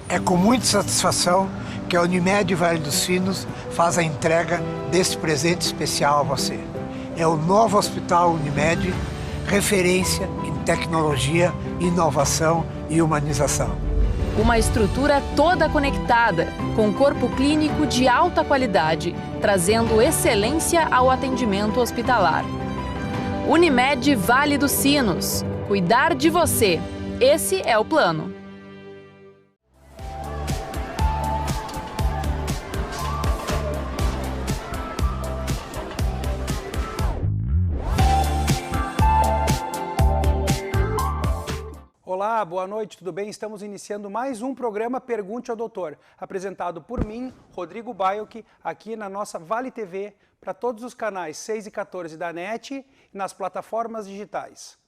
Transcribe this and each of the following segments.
É com muita satisfação que a Unimed Vale dos Sinos faz a entrega deste presente especial a você. É o novo Hospital Unimed, referência em tecnologia, inovação e humanização. Uma estrutura toda conectada, com corpo clínico de alta qualidade, trazendo excelência ao atendimento hospitalar. Unimed Vale dos Sinos. Cuidar de você. Esse é o plano. Olá, boa noite, tudo bem? Estamos iniciando mais um programa Pergunte ao Doutor, apresentado por mim, Rodrigo Baioc, aqui na nossa Vale TV, para todos os canais 6 e 14 da NET e nas plataformas digitais.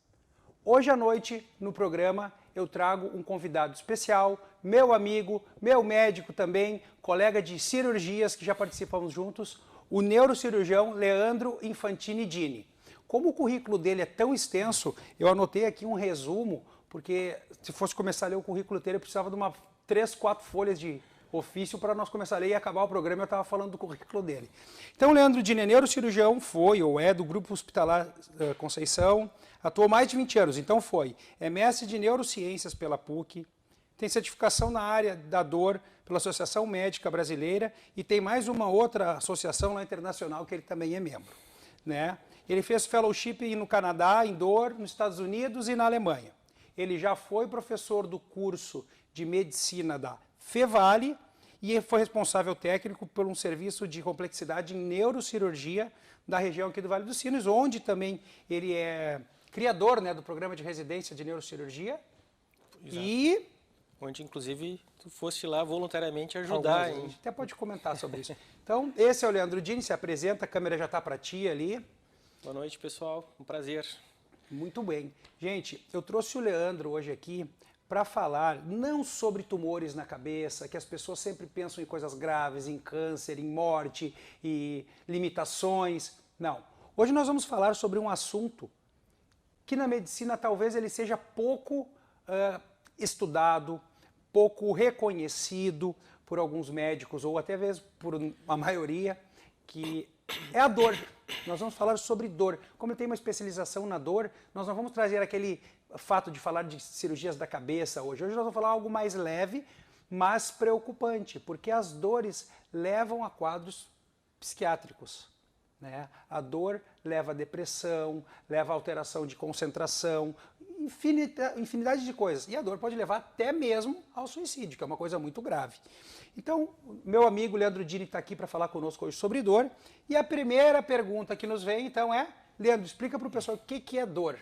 Hoje à noite, no programa, eu trago um convidado especial, meu amigo, meu médico também, colega de cirurgias que já participamos juntos, o neurocirurgião Leandro Infantini Dini. Como o currículo dele é tão extenso, eu anotei aqui um resumo, porque se fosse começar a ler o currículo dele, eu precisava de 3, 4 folhas de ofício para nós começar a ler e acabar o programa, eu estava falando do currículo dele. Então, Leandro Dini é neurocirurgião, foi ou é do Grupo Hospitalar Conceição, atuou mais de 20 anos, então foi MS de Neurociências pela PUC, tem certificação na área da dor pela Associação Médica Brasileira e tem mais uma outra associação lá internacional que ele também é membro, né? Ele fez fellowship no Canadá, em dor, nos Estados Unidos e na Alemanha. Ele já foi professor do curso de medicina da Fevale e foi responsável técnico por um serviço de complexidade em neurocirurgia da região aqui do Vale dos Sinos, onde também ele é criador, né, do programa de residência de neurocirurgia. Exato. E onde, inclusive, tu foste lá voluntariamente ajudar. A gente até pode comentar sobre isso. Então, esse é o Leandro Dini, se apresenta, a câmera já está para ti ali. Boa noite, pessoal. Um prazer. Muito bem. Gente, eu trouxe o Leandro hoje aqui para falar não sobre tumores na cabeça, que as pessoas sempre pensam em coisas graves, em câncer, em morte e limitações. Não. Hoje nós vamos falar sobre um assunto que na medicina talvez ele seja pouco estudado, pouco reconhecido por alguns médicos ou até mesmo por a maioria, que é a dor. Nós vamos falar sobre dor. Como eu tenho uma especialização na dor, nós não vamos trazer aquele fato de falar de cirurgias da cabeça hoje. Hoje nós vamos falar algo mais leve, mas preocupante, porque as dores levam a quadros psiquiátricos, né? A dor leva a depressão, leva a alteração de concentração, infinidade de coisas. E a dor pode levar até mesmo ao suicídio, que é uma coisa muito grave. Então, meu amigo Leandro Dini está aqui para falar conosco hoje sobre dor. E a primeira pergunta que nos vem, então, é... Leandro, explica para o pessoal o que é dor.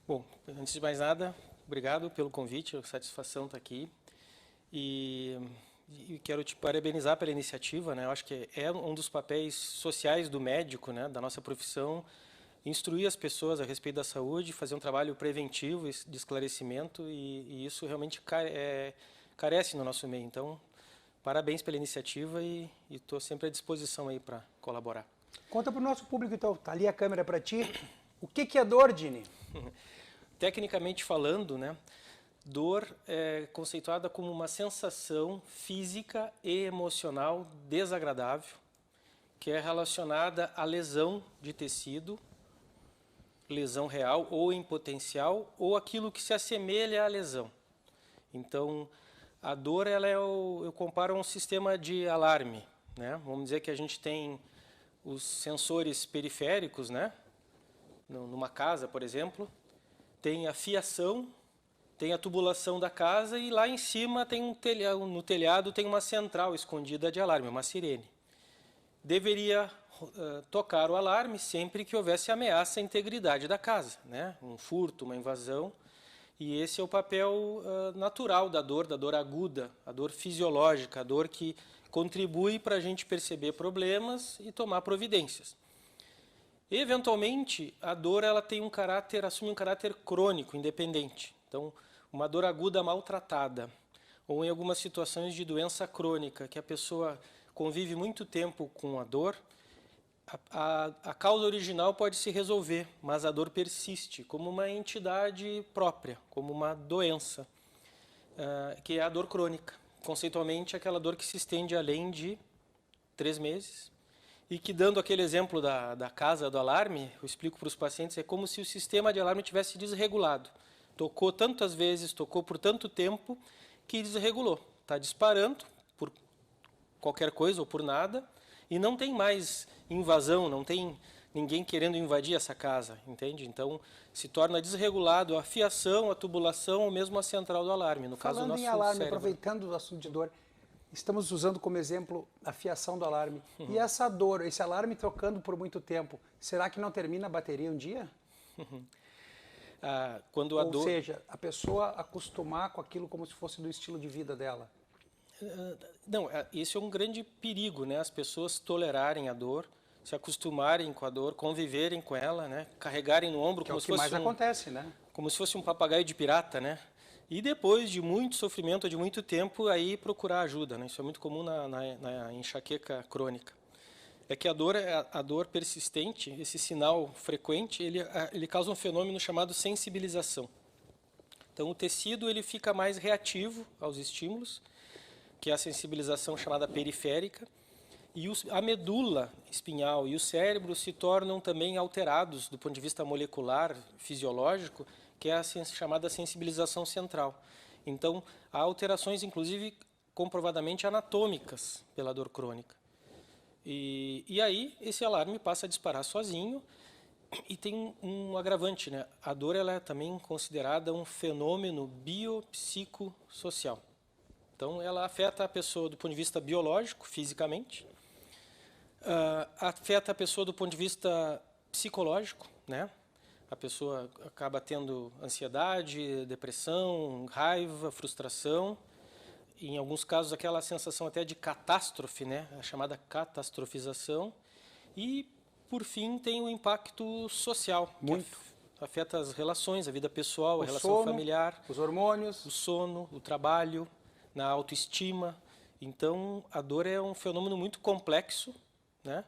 Bom, antes de mais nada, obrigado pelo convite, a satisfação estar aqui. E quero te parabenizar pela iniciativa, né? Eu acho que é um dos papéis sociais do médico, né, da nossa profissão, instruir as pessoas a respeito da saúde, fazer um trabalho preventivo de esclarecimento e isso realmente carece no nosso meio. Então, parabéns pela iniciativa e estou sempre à disposição aí para colaborar. Conta para o nosso público, então. Está ali a câmera para ti. O que é dor, Dini? Tecnicamente falando, né, dor é conceituada como uma sensação física e emocional desagradável que é relacionada à lesão de tecido, lesão real ou em potencial, ou aquilo que se assemelha à lesão. Então, a dor, eu comparo a um sistema de alarme, né? Vamos dizer que a gente tem os sensores periféricos, né? Numa casa, por exemplo, tem a fiação, tem a tubulação da casa e lá em cima tem no telhado tem uma central escondida de alarme, uma sirene. Deveria tocar o alarme sempre que houvesse ameaça à integridade da casa, né? Um furto, uma invasão. E esse é o papel natural da dor aguda, a dor fisiológica, a dor que contribui para a gente perceber problemas e tomar providências. Eventualmente, a dor assume um caráter crônico, independente. Então, uma dor aguda maltratada, ou em algumas situações de doença crônica, que a pessoa convive muito tempo com a dor, a causa original pode se resolver, mas a dor persiste como uma entidade própria, como uma doença. que é a dor crônica. Conceitualmente, aquela dor que se estende além de 3 meses e que, dando aquele exemplo da casa do alarme, eu explico para os pacientes, é como se o sistema de alarme tivesse desregulado. Tocou tantas vezes, tocou por tanto tempo que desregulou. Está disparando por qualquer coisa ou por nada e não tem mais invasão, não tem ninguém querendo invadir essa casa, entende? Então, se torna desregulado a fiação, a tubulação ou mesmo a central do alarme, no caso do nosso Falando em alarme, cérebro. aproveitando o assunto de dor, estamos usando como exemplo a fiação do alarme. E essa dor, esse alarme trocando por muito tempo, será que não termina a bateria um dia? Quando a Ou dor... seja, a pessoa acostumar com aquilo como se fosse do estilo de vida dela. Não, esse é um grande perigo, né? As pessoas tolerarem a dor, se acostumarem com a dor, conviverem com ela, né? Carregarem no ombro Que é como o se que fosse mais acontece, né? como se fosse um papagaio de pirata, né? E depois de muito sofrimento, de muito tempo, aí procurar ajuda, né? Isso é muito comum na enxaqueca crônica. É que a dor persistente, esse sinal frequente, ele causa um fenômeno chamado sensibilização. Então, o tecido ele fica mais reativo aos estímulos, que é a sensibilização chamada periférica, e a medula espinhal e o cérebro se tornam também alterados do ponto de vista molecular, fisiológico, que é a chamada sensibilização central. Então, há alterações, inclusive, comprovadamente anatômicas pela dor crônica. E aí, esse alarme passa a disparar sozinho e tem um agravante, né? A dor ela é também considerada um fenômeno biopsicossocial. Então, ela afeta a pessoa do ponto de vista biológico, fisicamente, afeta a pessoa do ponto de vista psicológico, né? A pessoa acaba tendo ansiedade, depressão, raiva, frustração, e em alguns casos aquela sensação até de catástrofe, né? A chamada catastrofização, e por fim tem um impacto social, Muito. que afeta as relações, a vida pessoal, a relação sono, familiar, os hormônios, o sono, o trabalho, na autoestima. Então, a dor é um fenômeno muito complexo, né?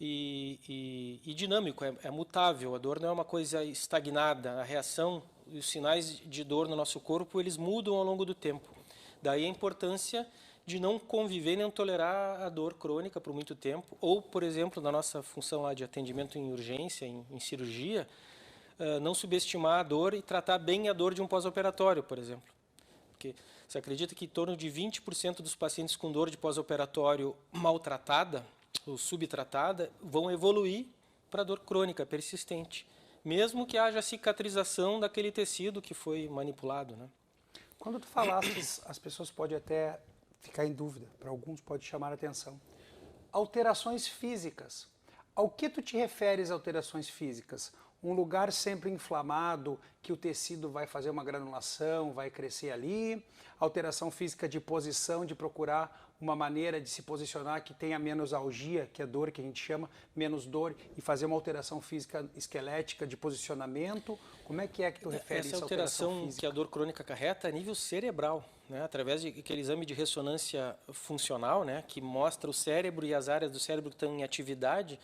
E dinâmico, é mutável. A dor não é uma coisa estagnada. A reação e os sinais de dor no nosso corpo, eles mudam ao longo do tempo. Daí a importância de não conviver nem tolerar a dor crônica por muito tempo. Ou, por exemplo, na nossa função lá de atendimento em urgência, em cirurgia, não subestimar a dor e tratar bem a dor de um pós-operatório, por exemplo. Porque você acredita que em torno de 20% dos pacientes com dor de pós-operatório maltratada ou subtratada vão evoluir para dor crônica persistente, mesmo que haja cicatrização daquele tecido que foi manipulado, né? Quando tu falaste, as pessoas podem até ficar em dúvida, para alguns pode chamar a atenção. Alterações físicas. Ao que tu te referes alterações físicas? Um lugar sempre inflamado, que o tecido vai fazer uma granulação, vai crescer ali. Alteração física de posição, de procurar uma maneira de se posicionar que tenha menos algia, que é dor que a gente chama, menos dor, e fazer uma alteração física esquelética de posicionamento. Como é que tu refere essa essa alteração física? Que a dor crônica acarreta é a nível cerebral, né? Através de aquele exame de ressonância funcional, né? Que mostra o cérebro e as áreas do cérebro que estão em atividade,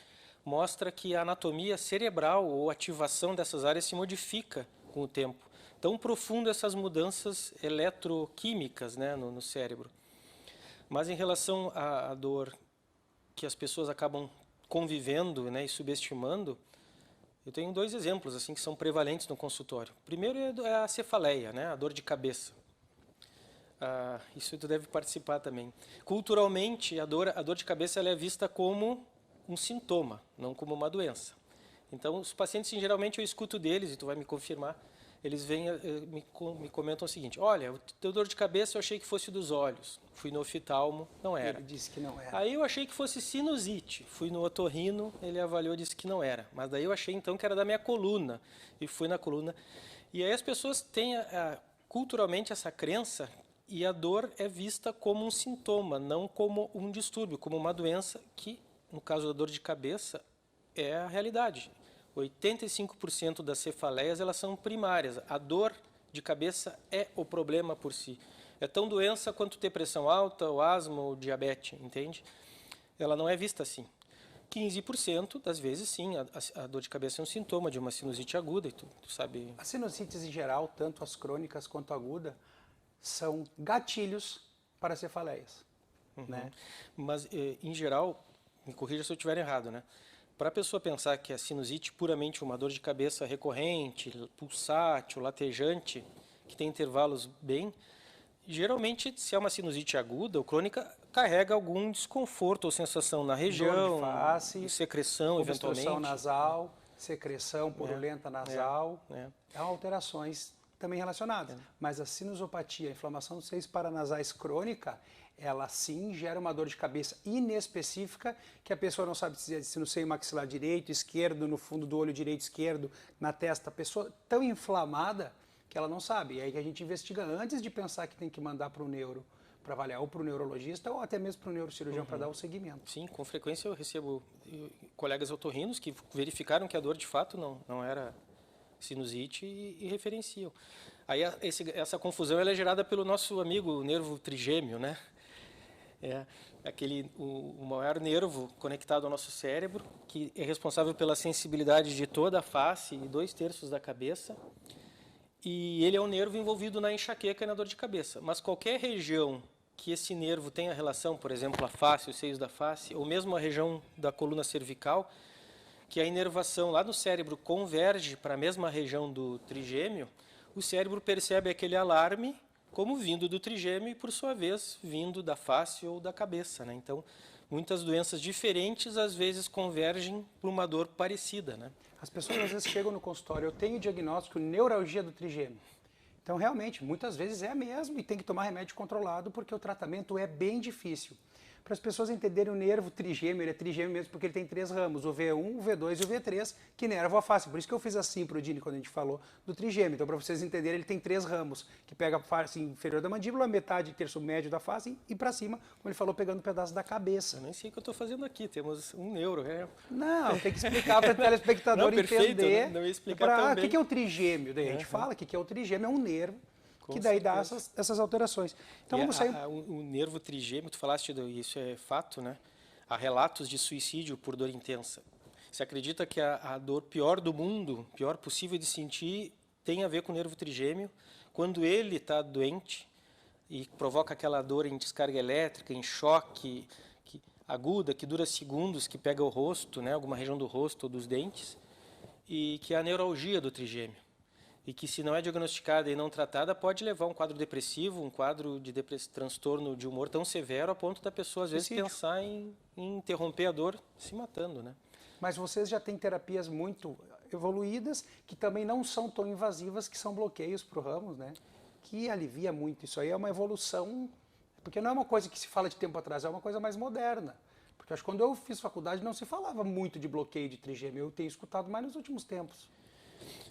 mostra que a anatomia cerebral ou ativação dessas áreas se modifica com o tempo. Tão profundo essas mudanças eletroquímicas, né, no cérebro. Mas em relação à dor que as pessoas acabam convivendo, né, e subestimando, eu tenho 2 exemplos assim que são prevalentes no consultório. Primeiro é a cefaleia, né, a dor de cabeça. Isso tu deve participar também. Culturalmente, a dor de cabeça ela é vista como um sintoma, não como uma doença. Então, os pacientes, geralmente, eu escuto deles, e tu vai me confirmar, eles vêm, me comentam o seguinte: olha, o teu dor de cabeça eu achei que fosse dos olhos, fui no oftalmo, não era. Ele disse que não era. Aí eu achei que fosse sinusite, fui no otorrino, ele avaliou e disse que não era. Mas daí eu achei então que era da minha coluna, e fui na coluna. E aí as pessoas têm culturalmente essa crença, e a dor é vista como um sintoma, não como um distúrbio, como uma doença que, no caso da dor de cabeça, é a realidade. 85% das cefaleias elas são primárias. A dor de cabeça é o problema por si. É tão doença quanto ter pressão alta, ou asma, ou diabetes, entende? Ela não é vista assim. 15% das vezes, sim, a dor de cabeça é um sintoma de uma sinusite aguda, e tu sabe... As sinusites em geral, tanto as crônicas quanto a aguda, são gatilhos para cefaleias. Né? Mas, em geral, me corrija se eu estiver errado, né? Para a pessoa pensar que a sinusite puramente uma dor de cabeça recorrente, pulsátil, latejante, que tem intervalos bem, geralmente, se é uma sinusite aguda ou crônica, carrega algum desconforto ou sensação na região, Dor de face, secreção, obstrução eventualmente. nasal, secreção purulenta nasal, É. alterações também relacionadas. Mas a sinusopatia, a inflamação dos seios paranasais crônica, ela sim gera uma dor de cabeça inespecífica, que a pessoa não sabe se no seio maxilar direito, esquerdo, no fundo do olho direito, esquerdo, na testa. A pessoa tão inflamada que ela não sabe. E aí que a gente investiga antes de pensar que tem que mandar para o neuro para avaliar, ou para o neurologista, ou até mesmo para o neurocirurgião para dar o segmento. Sim, com frequência eu recebo colegas otorrinos que verificaram que a dor de fato não era sinusite e referenciam. Aí essa confusão ela é gerada pelo nosso amigo nervo trigêmeo, né? O maior nervo conectado ao nosso cérebro, que é responsável pela sensibilidade de toda a face e 2/3 da cabeça. E ele é um nervo envolvido na enxaqueca e na dor de cabeça. Mas qualquer região que esse nervo tenha relação, por exemplo, a face, os seios da face, ou mesmo a região da coluna cervical, que a inervação lá no cérebro converge para a mesma região do trigêmeo, o cérebro percebe aquele alarme como vindo do trigêmeo e, por sua vez, vindo da face ou da cabeça, né? Então, muitas doenças diferentes, às vezes, convergem para uma dor parecida, né? As pessoas, às vezes, chegam no consultório, eu tenho diagnóstico neuralgia do trigêmeo. Então, realmente, muitas vezes é mesmo e tem que tomar remédio controlado porque o tratamento é bem difícil. Para as pessoas entenderem, o nervo trigêmeo, ele é trigêmeo mesmo porque ele tem 3 ramos, o V1, o V2 e o V3, que inervam a face. Por isso que eu fiz assim para o Dini quando a gente falou do trigêmeo. Então, para vocês entenderem, ele tem 3 ramos, que pega a face inferior da mandíbula, metade, terço médio da face e para cima, como ele falou, pegando um pedaço da cabeça. Eu nem sei o que eu estou fazendo aqui, temos um neuro. Não, tem que explicar para o telespectador entender. Não ia explicar tão bem. O que é o trigêmeo? Daí a gente fala que é o trigêmeo, é um nervo, que daí dá essas alterações. Então vamos sair... O nervo trigêmeo, tu falaste, isso é fato, né? Há relatos de suicídio por dor intensa. Se acredita que a dor pior do mundo, pior possível de sentir, tem a ver com o nervo trigêmeo. Quando ele está doente e provoca aquela dor em descarga elétrica, em choque aguda, que dura segundos, que pega o rosto, né? Alguma região do rosto ou dos dentes, e que é a neuralgia do trigêmeo. E que, se não é diagnosticada e não tratada, pode levar a um quadro depressivo, um quadro de transtorno de humor tão severo a ponto da pessoa, às vezes, pensar em interromper a dor se matando, né? Mas vocês já têm terapias muito evoluídas, que também não são tão invasivas, que são bloqueios para o ramo, né? Que alivia muito. Isso aí é uma evolução, porque não é uma coisa que se fala de tempo atrás, é uma coisa mais moderna. Porque acho que quando eu fiz faculdade não se falava muito de bloqueio de trigêmeo, eu tenho escutado mais nos últimos tempos.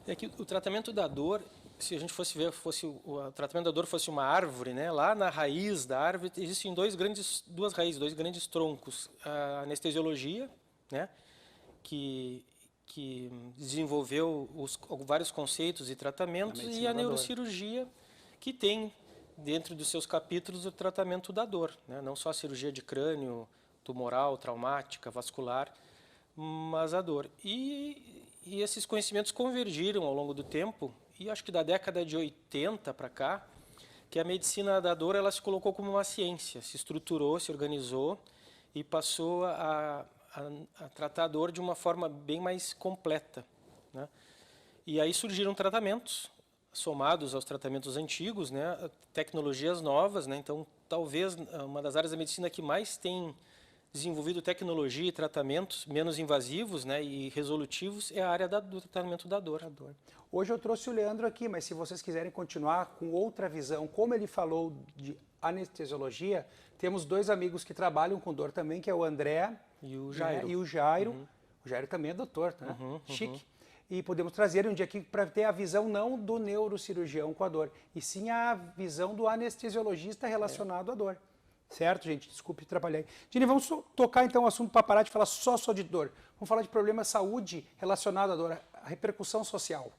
É que o tratamento da dor, se a gente fosse ver, o tratamento da dor fosse uma árvore, né? Lá na raiz da árvore existem duas raízes, 2 grandes troncos. A anestesiologia, né? Que desenvolveu vários conceitos e tratamentos, e a neurocirurgia, que tem dentro dos seus capítulos o tratamento da dor, né? Não só a cirurgia de crânio, tumoral, traumática, vascular, mas a dor. E esses conhecimentos convergiram ao longo do tempo, e acho que da década de 80 para cá, que a medicina da dor ela se colocou como uma ciência, se estruturou, se organizou e passou a tratar a dor de uma forma bem mais completa, né? E aí surgiram tratamentos, somados aos tratamentos antigos, né? Tecnologias novas, né? Então, talvez uma das áreas da medicina que mais tem desenvolvido tecnologia e tratamentos menos invasivos, né, e resolutivos é a área do tratamento da dor. Hoje eu trouxe o Leandro aqui, mas se vocês quiserem continuar com outra visão, como ele falou de anestesiologia, temos 2 amigos que trabalham com dor também, que é o André e o Jairo. E o Jairo. O Jairo também é doutor, né? Chique. E podemos trazer um dia aqui para ter a visão não do neurocirurgião com a dor, e sim a visão do anestesiologista relacionado à dor. Certo, gente? Desculpe atrapalhar aí. Dini, vamos tocar então o assunto para parar de falar só de dor. Vamos falar de problema de saúde relacionado à dor, a repercussão social.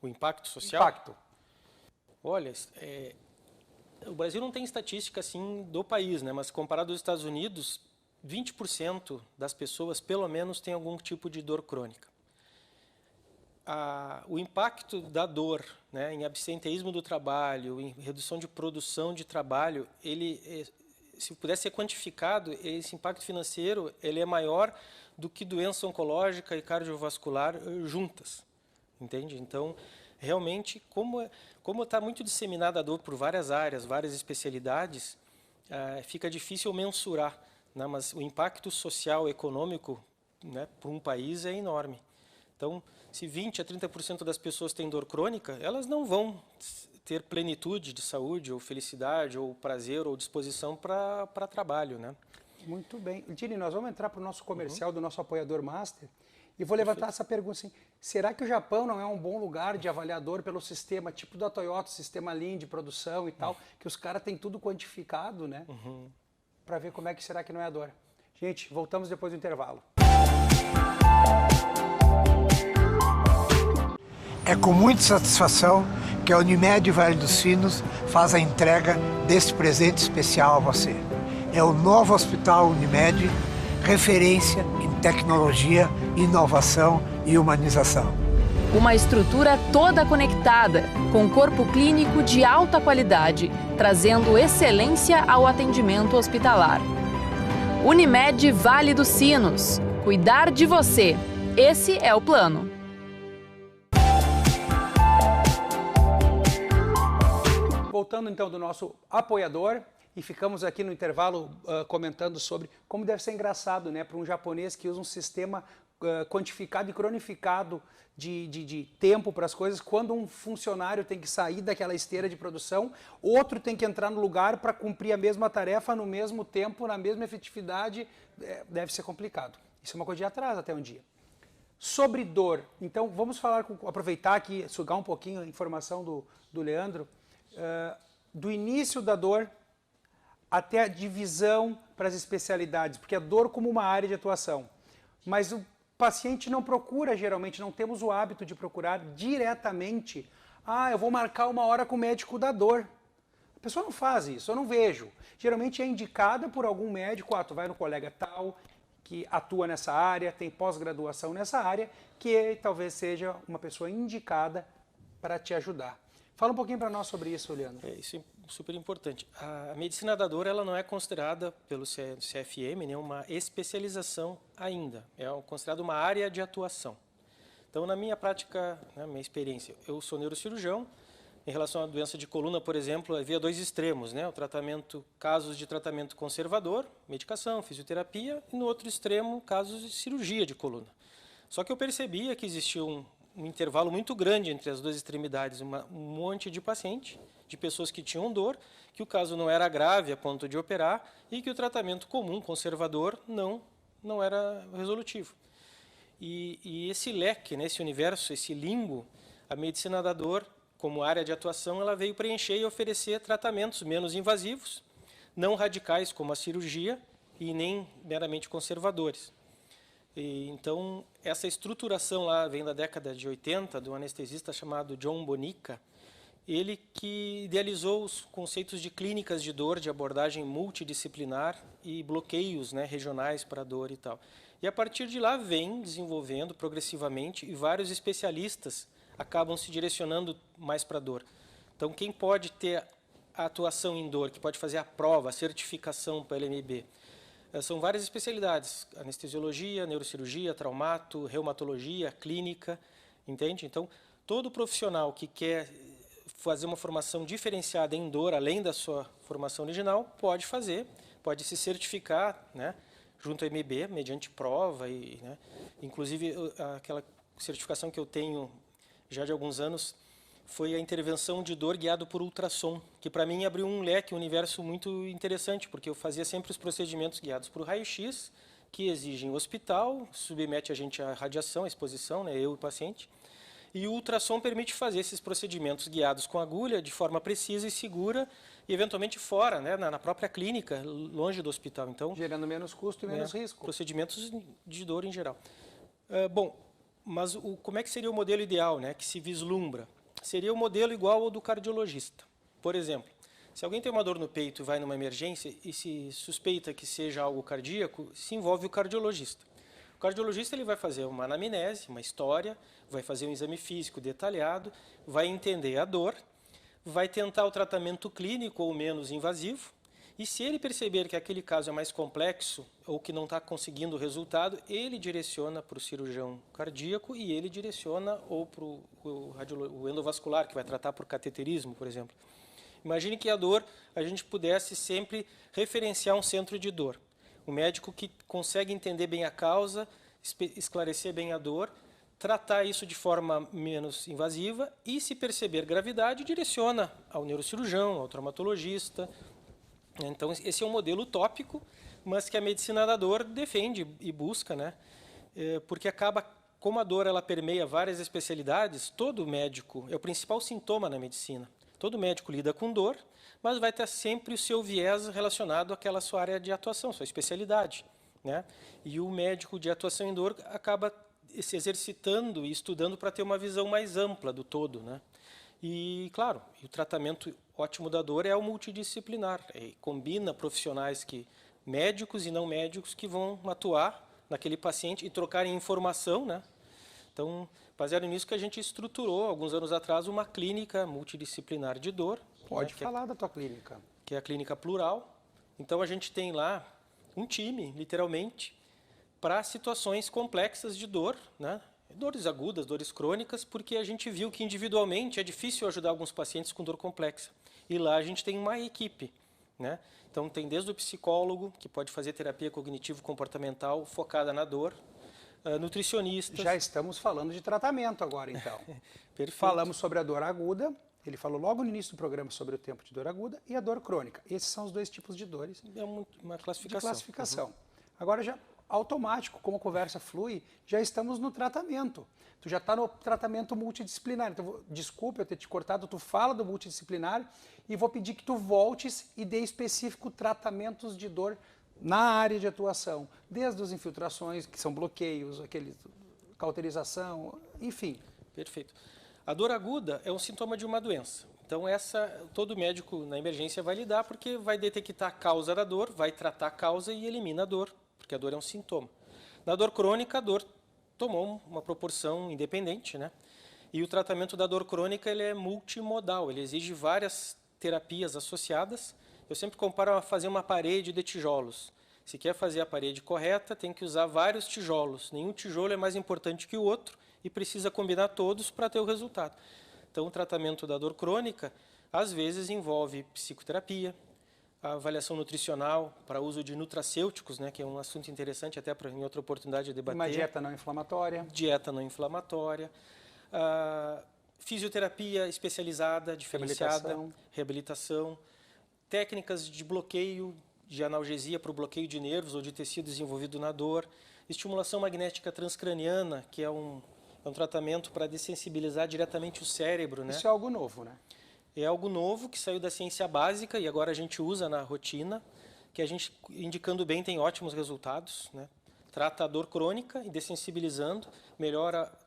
O impacto social? Impacto. Olha, o Brasil não tem estatística assim do país, né? Mas comparado aos Estados Unidos, 20% das pessoas, pelo menos, têm algum tipo de dor crônica. o impacto da dor, né, em absenteísmo do trabalho, em redução de produção de trabalho, se pudesse ser quantificado, esse impacto financeiro ele é maior do que doença oncológica e cardiovascular juntas, entende? Então, realmente, como está muito disseminada a dor por várias áreas, várias especialidades, fica difícil mensurar, né? Mas o impacto social e econômico, né, para um país é enorme. Então, se 20% a 30% das pessoas têm dor crônica, elas não vão ter plenitude de saúde, ou felicidade, ou prazer, ou disposição para trabalho, né? Muito bem. Dini, nós vamos entrar para o nosso comercial do nosso apoiador Master e vou levantar essa pergunta assim, será que o Japão não é um bom lugar de avaliador pelo sistema, tipo da Toyota, sistema Lean de produção e tal, que os caras têm tudo quantificado, né? Para ver como é que será que não é a dor. Gente, voltamos depois do intervalo. É com muita satisfação que a Unimed Vale dos Sinos faz a entrega desse presente especial a você. É o novo Hospital Unimed, referência em tecnologia, inovação e humanização. Uma estrutura toda conectada, com corpo clínico de alta qualidade, trazendo excelência ao atendimento hospitalar. Unimed Vale dos Sinos. Cuidar de você. Esse é o plano. Voltando então do nosso apoiador, e ficamos aqui no intervalo comentando sobre como deve ser engraçado, né, para um japonês que usa um sistema quantificado e cronificado de tempo para as coisas, quando um funcionário tem que sair daquela esteira de produção, outro tem que entrar no lugar para cumprir a mesma tarefa no mesmo tempo, na mesma efetividade, deve ser complicado. Isso é uma coisa de atrás até um dia. Sobre dor, então vamos falar, aproveitar aqui, sugar um pouquinho a informação do Leandro, do início da dor até a divisão para as especialidades, porque a dor como uma área de atuação. Mas o paciente não procura, geralmente, não temos o hábito de procurar diretamente, eu vou marcar uma hora com o médico da dor. A pessoa não faz isso, eu não vejo. Geralmente é indicada por algum médico, tu vai no colega tal, que atua nessa área, tem pós-graduação nessa área, que talvez seja uma pessoa indicada para te ajudar. Fala um pouquinho para nós sobre isso, Leandro. Isso é super importante. A medicina da dor ela não é considerada pelo CFM, né, uma especialização ainda. É considerada uma área de atuação. Então, na minha prática, na minha experiência, eu sou neurocirurgião. Em relação à doença de coluna, por exemplo, havia dois extremos, né? Casos de tratamento conservador, medicação, fisioterapia, e no outro extremo, casos de cirurgia de coluna. Só que eu percebia que existia um intervalo muito grande entre as duas extremidades, um monte de paciente, de pessoas que tinham dor, que o caso não era grave a ponto de operar e que o tratamento comum, conservador, não era resolutivo. E esse leque, né, esse universo, esse limbo, a medicina da dor, como área de atuação, ela veio preencher e oferecer tratamentos menos invasivos, não radicais como a cirurgia e nem meramente conservadores. Então, essa estruturação lá vem da década de 80, do anestesista chamado John Bonica, ele que idealizou os conceitos de clínicas de dor, de abordagem multidisciplinar e bloqueios, né, regionais para a dor e tal. E a partir de lá vem desenvolvendo progressivamente e vários especialistas acabam se direcionando mais para a dor. Então, quem pode ter a atuação em dor, que pode fazer a prova, a certificação para a LMB, são várias especialidades, anestesiologia, neurocirurgia, traumato, reumatologia, clínica, entende? Então, todo profissional que quer fazer uma formação diferenciada em dor, além da sua formação original, pode fazer, pode se certificar, né, junto ao MB, mediante prova, né, inclusive aquela certificação que eu tenho já de alguns anos, foi a intervenção de dor guiado por ultrassom, que para mim abriu um leque, um universo muito interessante, porque eu fazia sempre os procedimentos guiados por raio-x, que exigem o hospital, submete a gente à radiação, à exposição, né, eu e o paciente, e o ultrassom permite fazer esses procedimentos guiados com agulha, de forma precisa e segura, e eventualmente fora, né, na própria clínica, longe do hospital. Então, gerando menos custo e menos risco. Procedimentos de dor em geral. Bom, mas como é que seria o modelo ideal, né, que se vislumbra? Seria o modelo igual ao do cardiologista. Por exemplo, se alguém tem uma dor no peito e vai numa emergência e se suspeita que seja algo cardíaco, se envolve o cardiologista. O cardiologista ele vai fazer uma anamnese, uma história, vai fazer um exame físico detalhado, vai entender a dor, vai tentar o tratamento clínico ou menos invasivo, e se ele perceber que aquele caso é mais complexo ou que não está conseguindo o resultado, ele direciona para o cirurgião cardíaco e ele direciona ou para o endovascular, que vai tratar por cateterismo, por exemplo. Imagine que a dor, a gente pudesse sempre referenciar um centro de dor. O médico que consegue entender bem a causa, esclarecer bem a dor, tratar isso de forma menos invasiva e, se perceber gravidade, direciona ao neurocirurgião, ao traumatologista. Então, esse é um modelo utópico, mas que a medicina da dor defende e busca, né? Porque acaba, como a dor ela permeia várias especialidades, todo médico, é o principal sintoma na medicina. Todo médico lida com dor, mas vai ter sempre o seu viés relacionado àquela sua área de atuação, sua especialidade, né? E o médico de atuação em dor acaba se exercitando e estudando para ter uma visão mais ampla do todo, né? E, claro, o tratamento ótimo da dor é o multidisciplinar, combina profissionais médicos e não médicos que vão atuar naquele paciente e trocarem informação, né? Então, baseado nisso que a gente estruturou, alguns anos atrás, uma clínica multidisciplinar de dor. Pode falar da tua clínica. Que é a Clínica Plural. Então, a gente tem lá um time, literalmente, para situações complexas de dor, né? Dores agudas, dores crônicas, porque a gente viu que individualmente é difícil ajudar alguns pacientes com dor complexa. E lá a gente tem uma equipe, né? Então, tem desde o psicólogo, que pode fazer terapia cognitivo-comportamental focada na dor, nutricionistas. Já estamos falando de tratamento agora, então. Perfeito. Falamos sobre a dor aguda, ele falou logo no início do programa sobre o tempo de dor aguda e a dor crônica. Esses são os dois tipos de dores. É uma classificação. De classificação. Uhum. Agora, já automático, como a conversa flui, já estamos no tratamento. Tu já está no tratamento multidisciplinar. Então, desculpa eu ter te cortado, tu fala do multidisciplinar e vou pedir que tu voltes e dê específico tratamentos de dor na área de atuação, desde as infiltrações, que são bloqueios, cauterização, enfim. Perfeito. A dor aguda é um sintoma de uma doença. Então, todo médico na emergência vai lidar porque vai detectar a causa da dor, vai tratar a causa e elimina a dor, porque a dor é um sintoma. Na dor crônica, a dor tomou uma proporção independente, né? E o tratamento da dor crônica ele é multimodal, ele exige várias terapias associadas. Eu sempre comparo a fazer uma parede de tijolos. Se quer fazer a parede correta, tem que usar vários tijolos. Nenhum tijolo é mais importante que o outro e precisa combinar todos para ter o resultado. Então, o tratamento da dor crônica, às vezes, envolve psicoterapia, a avaliação nutricional para uso de nutracêuticos, né, que é um assunto interessante até para em outra oportunidade de debater. Uma dieta não inflamatória. Dieta não inflamatória. Fisioterapia especializada, diferenciada. Reabilitação. Técnicas de bloqueio, de analgesia para o bloqueio de nervos ou de tecido desenvolvido na dor. Estimulação magnética transcraniana, que é um tratamento para dessensibilizar diretamente o cérebro, né? Isso é algo novo, né? É algo novo que saiu da ciência básica e agora a gente usa na rotina, que a gente, indicando bem, tem ótimos resultados, né? Trata a dor crônica e dessensibilizando,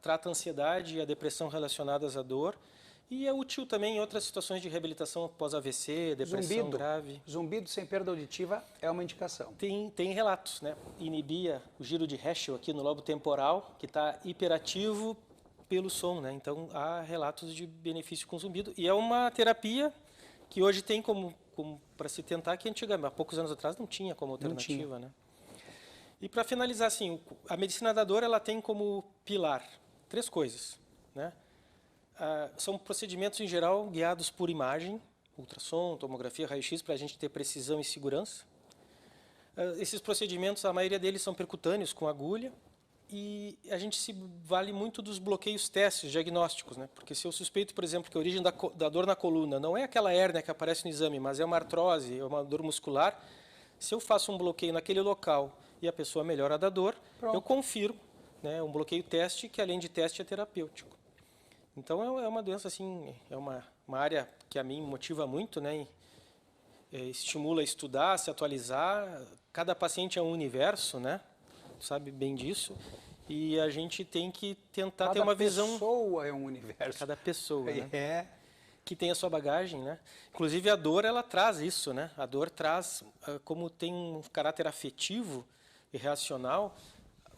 trata a ansiedade e a depressão relacionadas à dor. E é útil também em outras situações de reabilitação pós-AVC, depressão grave. Zumbido sem perda auditiva é uma indicação. Tem relatos, né? Inibia o giro de Heschel aqui no lobo temporal, que está hiperativo pelo som, né? Então, há relatos de benefício com zumbido. E é uma terapia que hoje tem como para se tentar, que antigamente, há poucos anos atrás, não tinha como alternativa, né? E para finalizar, assim, a medicina da dor ela tem como pilar 3 coisas, né? São procedimentos, em geral, guiados por imagem, ultrassom, tomografia, raio-x, para a gente ter precisão e segurança. Esses procedimentos, a maioria deles são percutâneos, com agulha, e a gente se vale muito dos bloqueios testes diagnósticos, né? Porque se eu suspeito, por exemplo, que a origem da dor na coluna não é aquela hérnia que aparece no exame, mas é uma artrose, é uma dor muscular, se eu faço um bloqueio naquele local e a pessoa melhora da dor, eu confiro, né, um bloqueio teste, que além de teste é terapêutico. Então, é uma doença, assim, é uma área que a mim motiva muito, né? Estimula a estudar, se atualizar. Cada paciente é um universo, né? Tu sabe bem disso. E a gente tem que tentar ter uma visão... Cada pessoa é um universo. Cada pessoa, né? É. Que tem a sua bagagem, né? Inclusive, a dor, ela traz isso, né? A dor traz, como tem um caráter afetivo e reacional,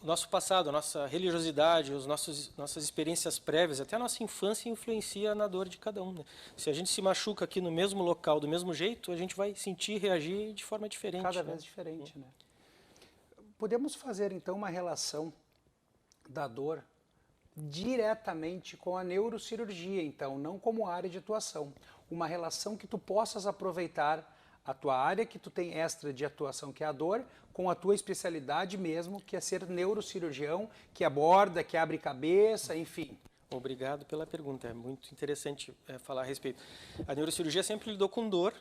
nosso passado, a nossa religiosidade, nossas experiências prévias, até a nossa infância influencia na dor de cada um, né? Se a gente se machuca aqui no mesmo local, do mesmo jeito, a gente vai sentir e reagir de forma diferente. Cada né? vez diferente, né? Podemos fazer, então, uma relação da dor diretamente com a neurocirurgia, então, não como área de atuação. Uma relação que tu possas aproveitar a tua área que tu tem extra de atuação, que é a dor, com a tua especialidade mesmo, que é ser neurocirurgião, que aborda, que abre cabeça, enfim. Obrigado pela pergunta, é muito interessante falar a respeito. A neurocirurgia sempre lidou com dor,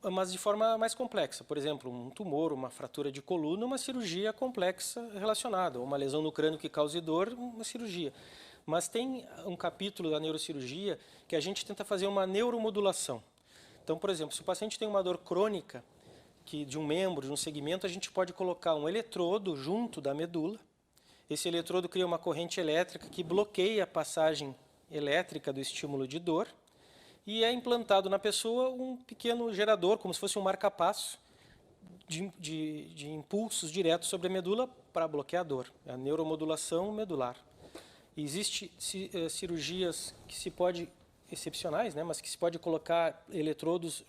mas de forma mais complexa. Por exemplo, um tumor, uma fratura de coluna, uma cirurgia complexa relacionada. Uma lesão no crânio que cause dor, uma cirurgia. Mas tem um capítulo da neurocirurgia que a gente tenta fazer uma neuromodulação. Então, por exemplo, se o paciente tem uma dor crônica de um membro, de um segmento, a gente pode colocar um eletrodo junto da medula. Esse eletrodo cria uma corrente elétrica que bloqueia a passagem elétrica do estímulo de dor e é implantado na pessoa um pequeno gerador, como se fosse um marca-passo de impulsos diretos sobre a medula para bloquear a dor. É a neuromodulação medular. Existem cirurgias que se pode excepcionais, né, mas que se pode colocar eletrodos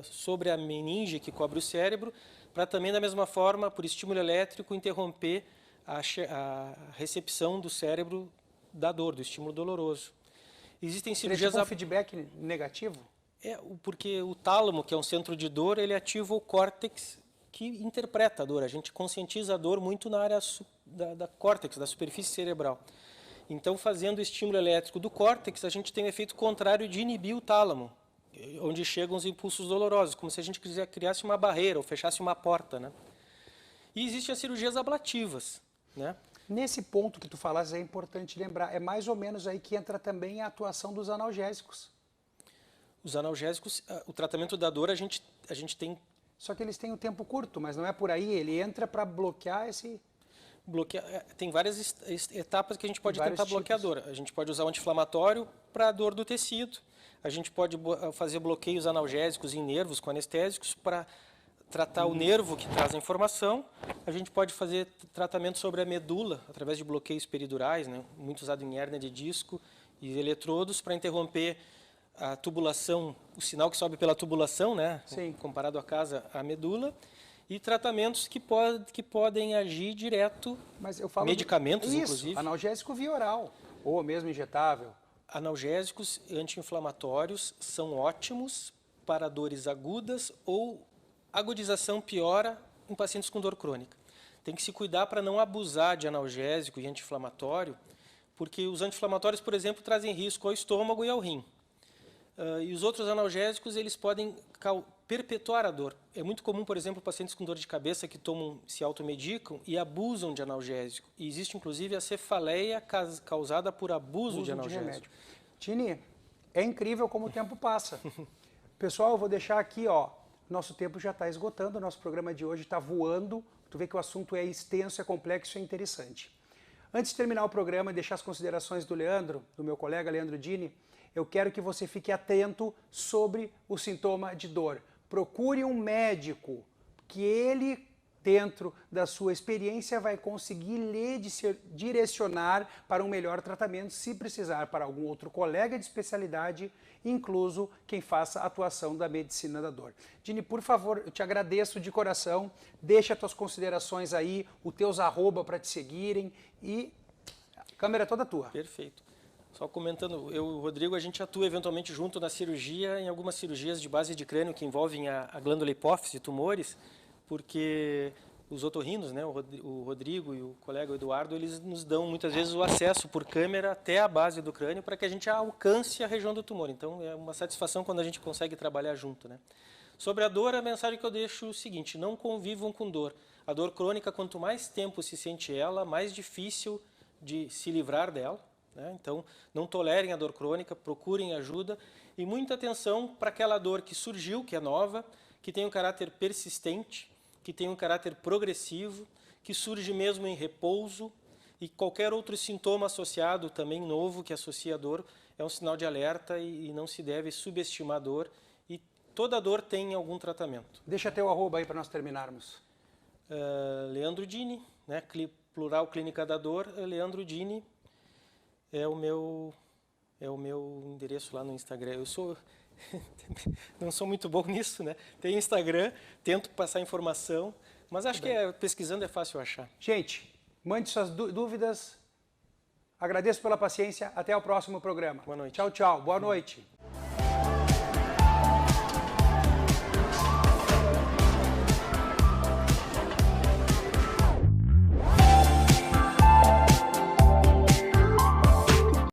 sobre a meninge que cobre o cérebro, para também, da mesma forma, por estímulo elétrico, interromper a recepção do cérebro da dor, do estímulo doloroso. Existem cirurgias... um feedback negativo? Porque o tálamo, que é um centro de dor, ele ativa o córtex que interpreta a dor. A gente conscientiza a dor muito na área da córtex, da superfície cerebral. Então, fazendo o estímulo elétrico do córtex, a gente tem um efeito contrário de inibir o tálamo, onde chegam os impulsos dolorosos, como se a gente criasse uma barreira ou fechasse uma porta, né? E existem as cirurgias ablativas, né? Nesse ponto que tu falas, é importante lembrar, é mais ou menos aí que entra também a atuação dos analgésicos. Os analgésicos, o tratamento da dor, a gente tem... Só que eles têm um tempo curto, mas não é por aí, ele entra para bloquear esse... Tem várias etapas que a gente pode tentar bloquear a dor. A gente pode usar o anti-inflamatório para a dor do tecido. A gente pode fazer bloqueios analgésicos em nervos com anestésicos para tratar o nervo que traz a informação. A gente pode fazer tratamento sobre a medula através de bloqueios peridurais, né, muito usado em hérnia de disco, e eletrodos para interromper a tubulação, o sinal que sobe pela tubulação, né, comparado à medula. E tratamentos que podem agir direto, mas eu falo medicamentos, inclusive. Analgésico via oral, ou mesmo injetável. Analgésicos anti-inflamatórios são ótimos para dores agudas ou agudização piora em pacientes com dor crônica. Tem que se cuidar para não abusar de analgésico e anti-inflamatório, porque os anti-inflamatórios, por exemplo, trazem risco ao estômago e ao rim. E os outros analgésicos, eles podem perpetuar a dor. É muito comum, por exemplo, pacientes com dor de cabeça que se automedicam e abusam de analgésico. E existe, inclusive, a cefaleia causada por abuso de analgésico. Tini, é incrível como o tempo passa. Pessoal, eu vou deixar aqui, ó, nosso tempo já está esgotando, o nosso programa de hoje está voando. Tu vê que o assunto é extenso, é complexo e é interessante. Antes de terminar o programa e deixar as considerações do Leandro, do meu colega Leandro Dini, eu quero que você fique atento sobre o sintoma de dor. Procure um médico que ele, dentro da sua experiência, vai conseguir lhe direcionar para um melhor tratamento, se precisar para algum outro colega de especialidade, incluso quem faça a atuação da medicina da dor. Dini, por favor, eu te agradeço de coração, deixa as tuas considerações aí, os teus @ para te seguirem e a câmera é toda tua. Perfeito. Só comentando, eu e o Rodrigo, a gente atua eventualmente junto na cirurgia, em algumas cirurgias de base de crânio que envolvem a glândula hipófise, tumores, porque os otorrinos, né, o Rodrigo e o colega Eduardo, eles nos dão muitas vezes o acesso por câmera até a base do crânio para que a gente alcance a região do tumor. Então é uma satisfação quando a gente consegue trabalhar junto, né? Sobre a dor, a mensagem que eu deixo é o seguinte: não convivam com dor. A dor crônica, quanto mais tempo se sente ela, mais difícil de se livrar dela. Então, não tolerem a dor crônica, procurem ajuda e muita atenção para aquela dor que surgiu, que é nova, que tem um caráter persistente, que tem um caráter progressivo, que surge mesmo em repouso e qualquer outro sintoma associado também novo que associa a dor é um sinal de alerta e não se deve subestimar a dor e toda dor tem algum tratamento. Deixa teu @ aí para nós terminarmos. Leandro Dini, né? plural Clínica da Dor, Leandro Dini é o meu endereço lá no Instagram. Eu não sou muito bom nisso, né? Tenho Instagram, tento passar informação, mas acho que pesquisando é fácil achar. Gente, mande suas dúvidas. Agradeço pela paciência. Até o próximo programa. Boa noite. Tchau, tchau. Boa noite.